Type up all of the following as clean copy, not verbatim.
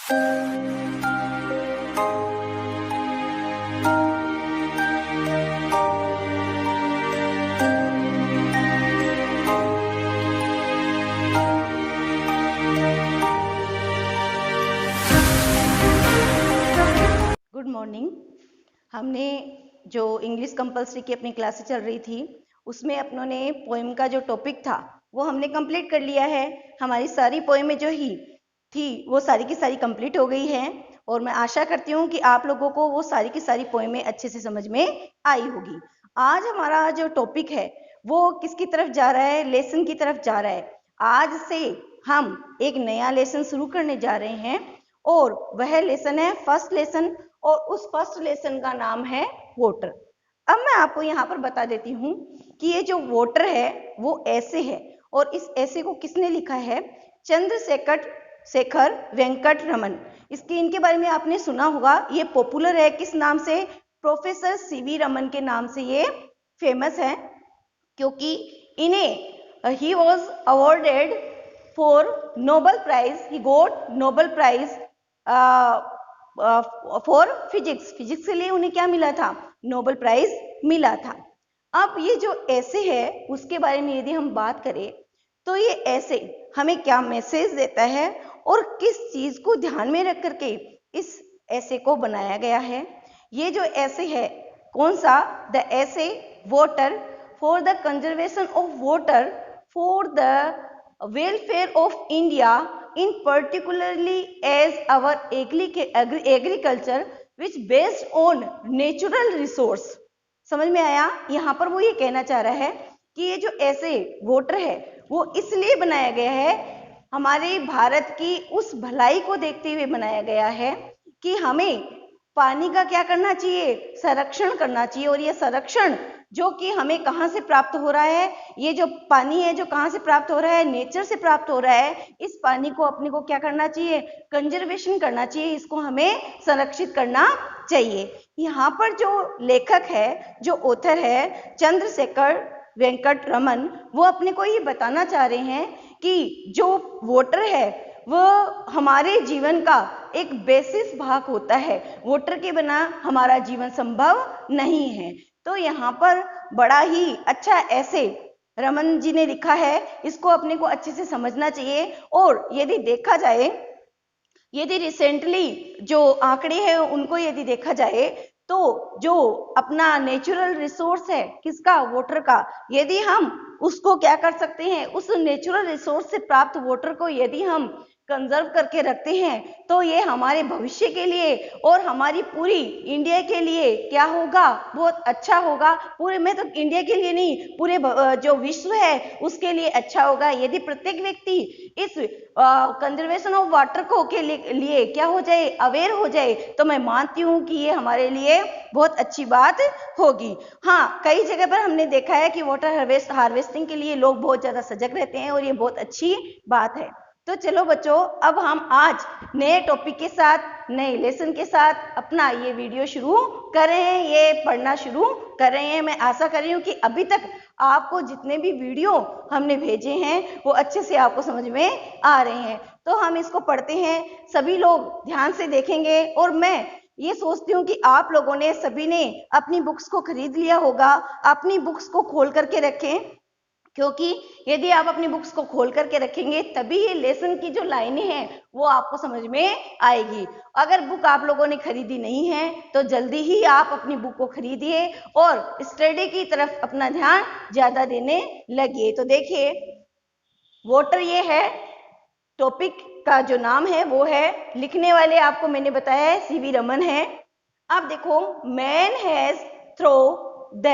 Good morning. हमने जो English compulsory की अपनी क्लासेस चल रही थी उसमें अपनों ने पोएम का जो टॉपिक था वो हमने कंप्लीट कर लिया है। हमारी सारी पोएमें जो ही थी वो सारी की सारी कंप्लीट हो गई हैं और मैं आशा करती हूँ कि आप लोगों को वो सारी की सारी पोएमें अच्छे से समझ में आई होगी। आज हमारा जो टॉपिक है वो किसकी तरफ जा रहा है? लेसन की तरफ जा रहा है। आज से हम एक नया लेसन शुरू करने जा रहे हैं और वह लेसन है फर्स्ट लेसन और उस फर्स्ट लेसन का नाम है वोटर। अब मैं आपको यहाँ पर बता देती हूँ कि ये जो वोटर है वो ऐसे है और इस ऐसे को किसने लिखा है? चंद्रशेखर वेंकट रमन। इनके बारे में आपने सुना होगा। ये पॉपुलर है किस नाम से? प्रोफेसर सीवी रमन के नाम से ये फेमस है, क्योंकि इन्हें he was awarded for Nobel prize. He got Nobel prize for physics. Physics के लिए उन्हें क्या मिला था? नोबेल प्राइज मिला था। अब ये जो ऐसे है उसके बारे में यदि हम बात करें तो ये ऐसे हमें क्या मैसेज देता है और किस चीज को ध्यान में रख करके इस ऐसे को बनाया गया है। ये जो ऐसे है कौन सा? द ऐसे voter for the conservation of water for the welfare of India in particularly as our agriculture which based on natural resource। समझ में आया? यहाँ पर वो ये कहना चाह रहा है कि ये जो ऐसे वोटर है वो इसलिए बनाया गया है, हमारे भारत की उस भलाई को देखते हुए बनाया गया है कि हमें पानी का क्या करना चाहिए? संरक्षण करना चाहिए। और ये संरक्षण जो कि हमें कहाँ से प्राप्त हो रहा है? ये जो पानी है जो कहाँ से प्राप्त हो रहा है? नेचर से प्राप्त हो रहा है। इस पानी को अपने को क्या करना चाहिए? कंजर्वेशन करना चाहिए, इसको हमें संरक्षित करना चाहिए। यहाँ पर जो लेखक है, जो ऑथर है चंद्रशेखर वेंकट रमन, वो अपने को ये बताना चाह रहे हैं कि जो वोटर है वो हमारे जीवन का एक बेसिस भाग होता है। वोटर के बिना हमारा जीवन संभव नहीं है। तो यहाँ पर बड़ा ही अच्छा ऐसे रमन जी ने लिखा है, इसको अपने को अच्छे से समझना चाहिए। और यदि देखा जाए, यदि रिसेंटली जो आंकड़े हैं उनको यदि देखा जाए तो जो अपना नेचुरल रिसोर्स है किसका? वोटर का, यदि हम उसको क्या कर सकते हैं? उस नेचुरल रिसोर्स से प्राप्त वोटर को यदि हम कंजर्व करके रखते हैं तो ये हमारे भविष्य के लिए और हमारी पूरी इंडिया के लिए क्या होगा? बहुत अच्छा होगा। पूरे में तो इंडिया के लिए नहीं, पूरे जो विश्व है उसके लिए अच्छा होगा। यदि प्रत्येक व्यक्ति इस कंजर्वेशन ऑफ वाटर को के लिए क्या हो जाए? अवेयर हो जाए, तो मैं मानती हूँ कि ये हमारे लिए बहुत अच्छी बात होगी। हाँ, कई जगह पर हमने देखा है कि वाटर हार्वेस्टिंग के लिए लोग बहुत ज्यादा सजग रहते हैं और ये बहुत अच्छी बात है। तो चलो बच्चों, अब हम आज नए टॉपिक के साथ, नए लेसन के साथ अपना ये वीडियो शुरू कर रहे हैं, ये पढ़ना शुरू कर रहे हैं। मैं आशा कर रही हूँ कि अभी तक आपको जितने भी वीडियो हमने भेजे हैं वो अच्छे से आपको समझ में आ रहे हैं। तो हम इसको पढ़ते हैं, सभी लोग ध्यान से देखेंगे। और मैं ये सोचती हूँ कि आप लोगों ने सभी ने अपनी बुक्स को खरीद लिया होगा। अपनी बुक्स को खोल करके रखें, क्योंकि यदि आप अपनी बुक्स को खोल करके रखेंगे तभी ये लेसन की जो लाइनें हैं वो आपको समझ में आएगी। अगर बुक आप लोगों ने खरीदी नहीं है तो जल्दी ही आप अपनी बुक को खरीदिए और स्टडी की तरफ अपना ध्यान ज्यादा देने लगिए। तो देखिए, वोटर ये है, टॉपिक का जो नाम है वो है, लिखने वाले आपको मैंने बताया है सीवी रमन है। अब देखो, man has through the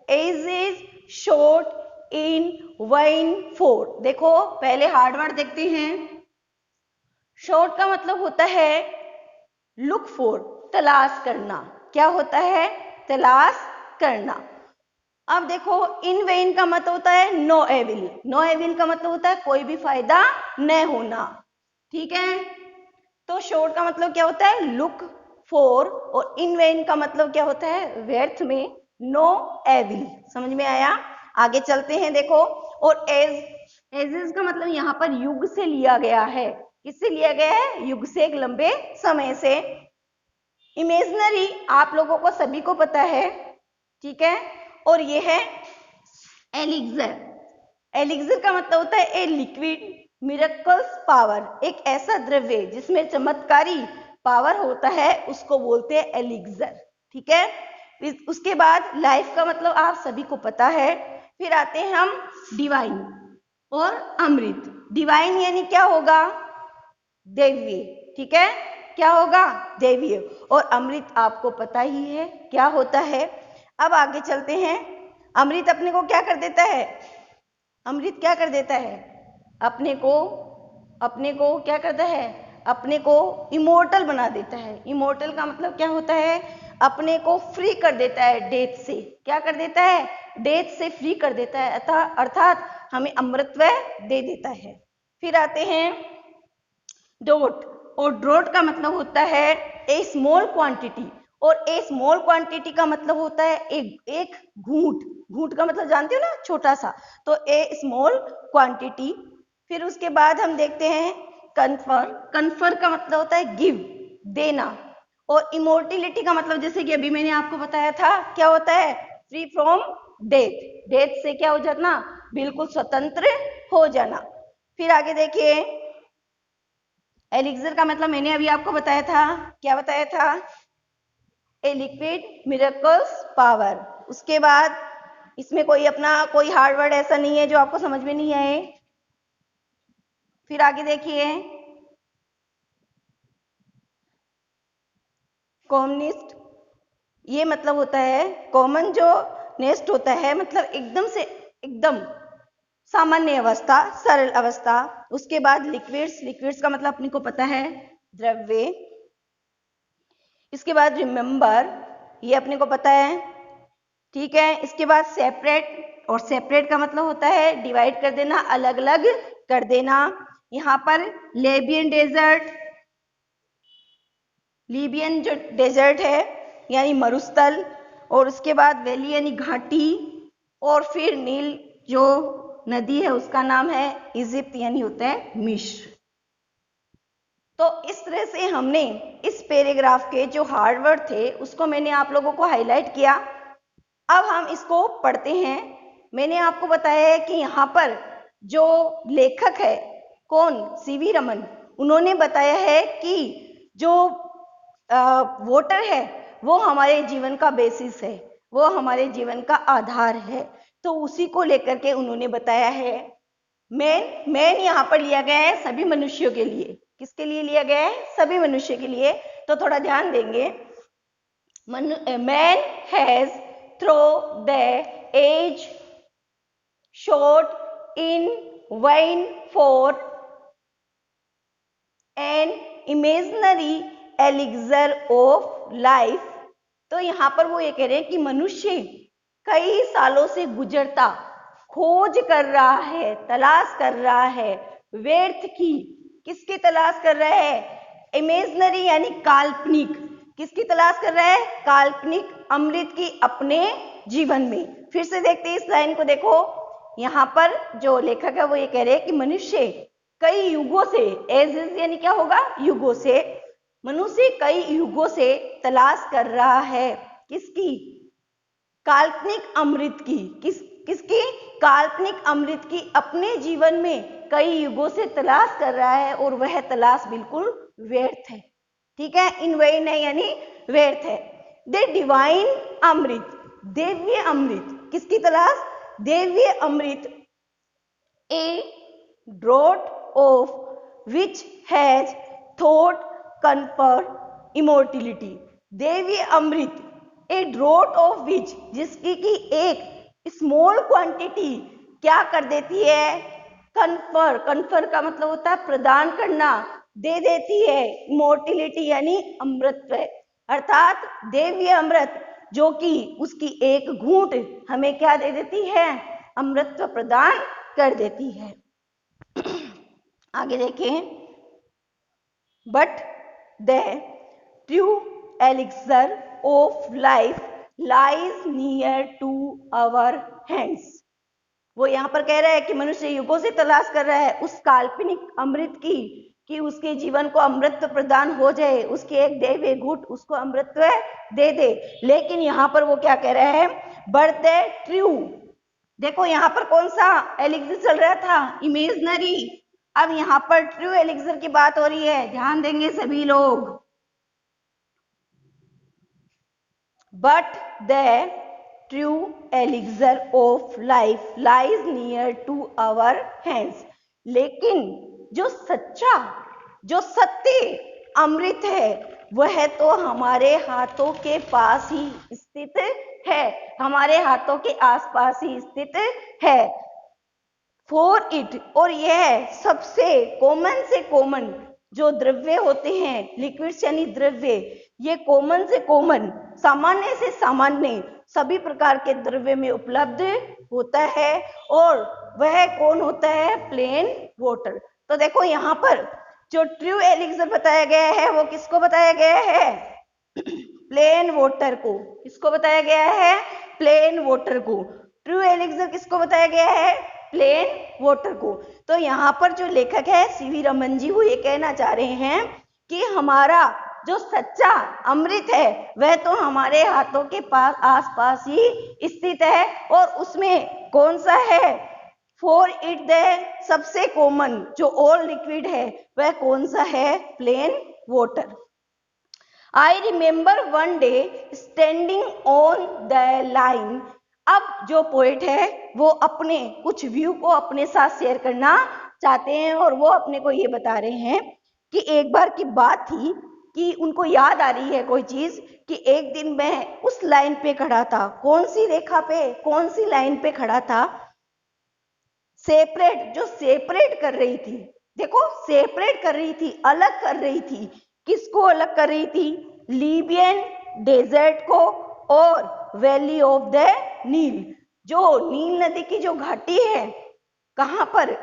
ages sought in vain for. देखो पहले हार्ड वर्ड देखते हैं। शॉर्ट का मतलब होता है लुक फॉर, तलाश करना। क्या होता है? तलाश करना। अब देखो, इन वेन का मतलब होता है नो एविल। नो एविल का मतलब होता है कोई भी फायदा न होना। ठीक है, तो शॉर्ट का मतलब क्या होता है? Look for. और इन वेन का मतलब क्या होता है? व्यर्थ में, नो एविल। समझ में आया? आगे चलते हैं। देखो, और एजेस का मतलब यहाँ पर युग से लिया गया है। किससे लिया गया है? युग से, एक लंबे समय से। इमेजिनरी आप लोगों को सभी को पता है, ठीक है। और ये है एलिक्सर। एलिक्सर का मतलब होता है ए लिक्विड मिरेकल्स पावर, एक ऐसा द्रव्य जिसमें चमत्कारी पावर होता है, उसको बोलते हैं एलिक्सर, ठीक है। उसके बाद लाइफ का मतलब आप सभी को पता है। फिर आते हैं हम डिवाइन और अमृत। डिवाइन यानी क्या होगा? दैवीय, ठीक है। क्या होगा? दैवीय। और अमृत आपको पता ही है क्या होता है। अब आगे चलते हैं। अमृत अपने को क्या कर देता है? अमृत क्या कर देता है? अपने को क्या करता है? अपने को इमोर्टल बना देता है। इमोर्टल का मतलब क्या होता है? अपने को फ्री कर देता है डेथ से। क्या कर देता है? डेथ से फ्री कर देता है, अर्थात हमें अमृतत्व दे देता है। फिर आते हैं ड्रोट। और ड्रोट का मतलब होता है ए स्मॉल क्वांटिटी। और ए स्मॉल क्वांटिटी का मतलब होता है एक घूंट। घूंट का मतलब जानते हो ना, छोटा सा। तो ए स्मॉल क्वांटिटी। फिर उसके बाद हम देखते हैं कन्फर। कन्फर का मतलब होता है गिव, देना। और इमोर्टिलिटी का मतलब जैसे कि अभी मैंने आपको बताया था, क्या होता है? Free from death. डेथ से क्या हो जाना? बिल्कुल स्वतंत्र हो जाना। फिर आगे देखिए, एलिक्सर का मतलब मैंने अभी आपको बताया था। क्या बताया था? A liquid miracles power. उसके बाद इसमें कोई हार्ड वर्ड ऐसा नहीं है जो आपको समझ में नहीं आए। फिर आगे देखिए, कॉमनिस्ट। ये मतलब होता है कॉमन, जो नेस्ट होता है मतलब एकदम सामान्य अवस्था, सरल अवस्था। उसके बाद लिक्विड्स। लिक्विड्स का मतलब अपने को पता है, द्रव्य। इसके बाद रिमेंबर, ये अपने को पता है, ठीक है। इसके बाद सेपरेट। और सेपरेट का मतलब होता है डिवाइड कर देना, अलग अलग कर देना। यहाँ पर लेबियन डेजर्ट, लीबियन जो डेजर्ट है यानी मरुस्थल। और उसके बाद वैली यानी घाटी। और फिर नील जो नदी है उसका नाम है इजिप्ट, यानी होता है मिस्र। तो इस तरह से हमने इस पैराग्राफ के जो हार्ड वर्ड थे उसको मैंने आप लोगों को हाईलाइट किया। अब हम इसको पढ़ते हैं। मैंने आपको बताया है कि यहाँ पर जो लेखक है, कौन? सीवी रमन। उन्होंने बताया है कि जो वोटर है वो हमारे जीवन का बेसिस है, वो हमारे जीवन का आधार है। तो उसी को लेकर के उन्होंने बताया है। मैन यहाँ पर लिया गया है सभी मनुष्यों के लिए। किसके लिए लिया गया है? सभी मनुष्य के लिए। तो थोड़ा ध्यान देंगे। Man has through the age sought in vain for an imaginary elixir of life. तो यहाँ पर वो ये कह रहे हैं कि मनुष्य कई सालों से गुजरता खोज कर रहा है, तलाश कर रहा है व्यर्थ की। किसकी तलाश कर रहा है? इमेजिनरी यानी काल्पनिक। किसकी तलाश कर रहा है? काल्पनिक अमृत की अपने जीवन में। फिर से देखते हैं इस लाइन को, देखो यहाँ पर जो लेखक है वो ये कह रहे हैं कि मनुष्य कई युगों से, एजेस यानी क्या होगा? युगों से। मनुष्य कई युगों से तलाश कर रहा है किसकी? काल्पनिक अमृत की। किसकी? काल्पनिक अमृत की अपने जीवन में कई युगों से तलाश कर रहा है, और वह तलाश बिल्कुल व्यर्थ है, ठीक है। इन वेन है यानी व्यर्थ है। दे डिवाइन अमृत, देव्य अमृत। किसकी तलाश? देव्य अमृत। A draught of which has thought confer immortality. देव्य अमृत, ए ड्रॉट ऑफ विच, जिसकी की एक स्मॉल क्वांटिटी क्या कर देती है? कन्फर। कन्फर का मतलब होता है प्रदान करना, दे देती है इमोर्टिलिटी यानी अमृतत्व, अर्थात देव्य अमृत, जो कि उसकी एक घूंट हमें क्या दे देती है? अमृतत्व प्रदान कर देती है। आगे देखें, but the true elixir of life lies near to our hands. वो यहाँ पर कह रहा है कि मनुष्य युगों से तलाश कर रहा है उस काल्पनिक अमृत की कि उसके जीवन को अमृत प्रदान हो जाए, उसके एक देवे घुट उसको अमृत दे दे। लेकिन यहाँ पर वो क्या कह रहे हैं, बर्थ ट्रू। देखो यहाँ पर कौन सा एलिक्सर चल रहा था, इमेजनरी। अब यहाँ पर ट्रू एलिक्सर की बात हो रही है, ध्यान देंगे सभी लोग। But the true elixir of life lies near to our hands. लेकिन जो सच्चा, जो सत्य अमृत है वह तो हमारे हाथों के पास ही स्थित है, हमारे हाथों के आसपास ही स्थित है। फॉर इट, और यह सबसे कॉमन से कॉमन जो द्रव्य होते हैं, लिक्विड्स यानी द्रव्य, ये कॉमन से कॉमन, सामान्य से सामान्य सभी प्रकार के द्रव्य में उपलब्ध होता है। और वह कौन होता है, प्लेन वाटर। तो देखो यहाँ पर जो ट्रू एलिक्सर बताया गया है वो किसको बताया गया है, प्लेन वाटर को। किसको बताया गया है, प्लेन वाटर को। ट्रू एलिक्सर किसको बताया गया है, प्लेन वाटर को। तो यहाँ पर जो लेखक है सीवी रमन जी, वो ये कहना चाह रहे हैं कि हमारा जो सच्चा अमृत है वह तो हमारे हाथों के पास आसपास ही स्थित है। और उसमें कौन सा है, फॉर इट द सबसे कॉमन जो ऑल लिक्विड है वह कौन सा है, plain water. I remember one day standing on the line. अब जो पोएट है वो अपने कुछ व्यू को अपने साथ शेयर करना चाहते हैं और वो अपने को ये बता रहे हैं कि एक बार की बात थी कि उनको याद आ रही है कोई चीज, कि एक दिन मैं उस लाइन पे खड़ा था। कौन सी रेखा पे, कौन सी लाइन पे खड़ा था, सेपरेट, जो सेपरेट कर रही थी। देखो सेपरेट कर रही थी, अलग कर रही थी। किसको अलग कर रही थी, लीबियन डेजर्ट को और वैली ऑफ द नील। जो नील नदी की जो घाटी है, कहां पर,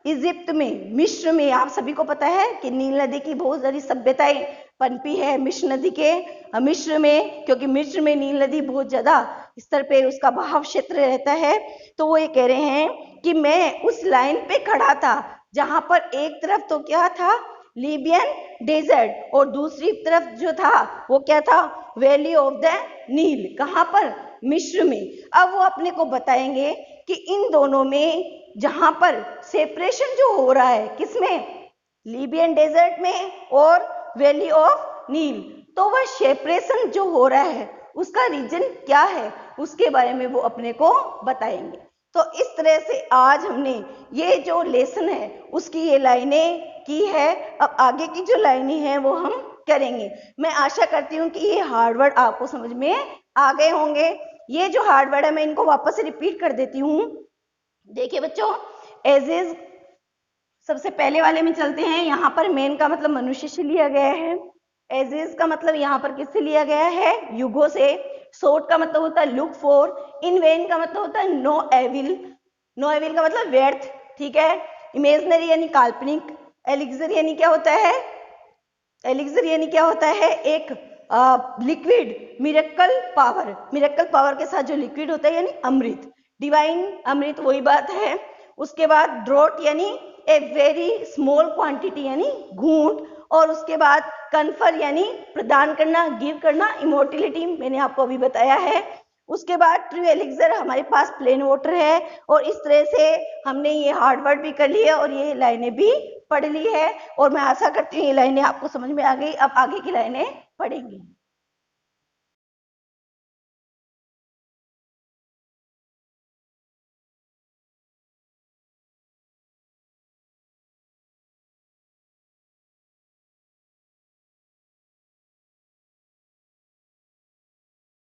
इजिप्ट में, मिस्र में। आप सभी को पता है कि नील नदी की बहुत सारी सभ्यताएं पनपी है मिस्र में, क्योंकि मिस्र में नील नदी बहुत ज्यादा स्तर पे उसका बहाव क्षेत्र रहता है। तो वो ये कह रहे हैं कि मैं उस लाइन पे खड़ा था जहां पर एक तरफ तो क्या था, लीबियन डेजर्ट, और दूसरी तरफ जो था वो क्या था, वैली ऑफ द नील। कहां पर, मिस्र में। अब वो अपने को बताएंगे कि इन दोनों में जहां पर सेपरेशन जो हो रहा है, किसमें, लीबियन डेजर्ट में और वैली ऑफ नील, तो वह सेपरेशन जो हो रहा है उसका रीजन क्या है, उसके बारे में वो अपने को बताएंगे। तो इस तरह से आज हमने ये जो लेसन है उसकी ये लाइनें की है। अब आगे की जो लाइनें हैं वो हम करेंगे। मैं आशा करती हूँ कि ये हार्ड वर्ड आपको समझ में आ गए होंगे। ये जो हार्ड वर्ड है मैं इनको वापस से रिपीट कर देती हूँ। देखिए बच्चों, एज इज सबसे पहले वाले में चलते हैं। यहाँ पर मेन का मतलब मनुष्य से लिया गया है। एज इज का मतलब यहाँ पर किससे लिया गया है, युगों से। सोट का मतलब होता है लुक फॉर। इन वेन का मतलब होता है नो एविल। नो एविल का मतलब व्यर्थ, ठीक है। इमेजनरी यानी काल्पनिक। एलिक्सर यानी क्या होता है, एलिक्सर यानी क्या होता है, एक liquid. Miracle power, miracle power के साथ जो लिक्विड होता है यानी अमृत। डिवाइन अमृत वही बात है। उसके बाद ड्रॉट यानी ए वेरी स्मॉल क्वांटिटी यानी घूंट। और उसके बाद कन्फर यानी प्रदान करना, गिव करना, इमोर्टिलिटी मैंने आपको अभी बताया है। उसके बाद ट्रू एलिक्सर हमारे पास प्लेन वाटर है। और इस तरह से हमने ये हार्ड वर्ड भी कर लिया और ये लाइनें भी पढ़ ली है। और मैं आशा करती हूँ ये लाइनें आपको समझ में आ गई। अब आगे की लाइनें पढ़ेंगे।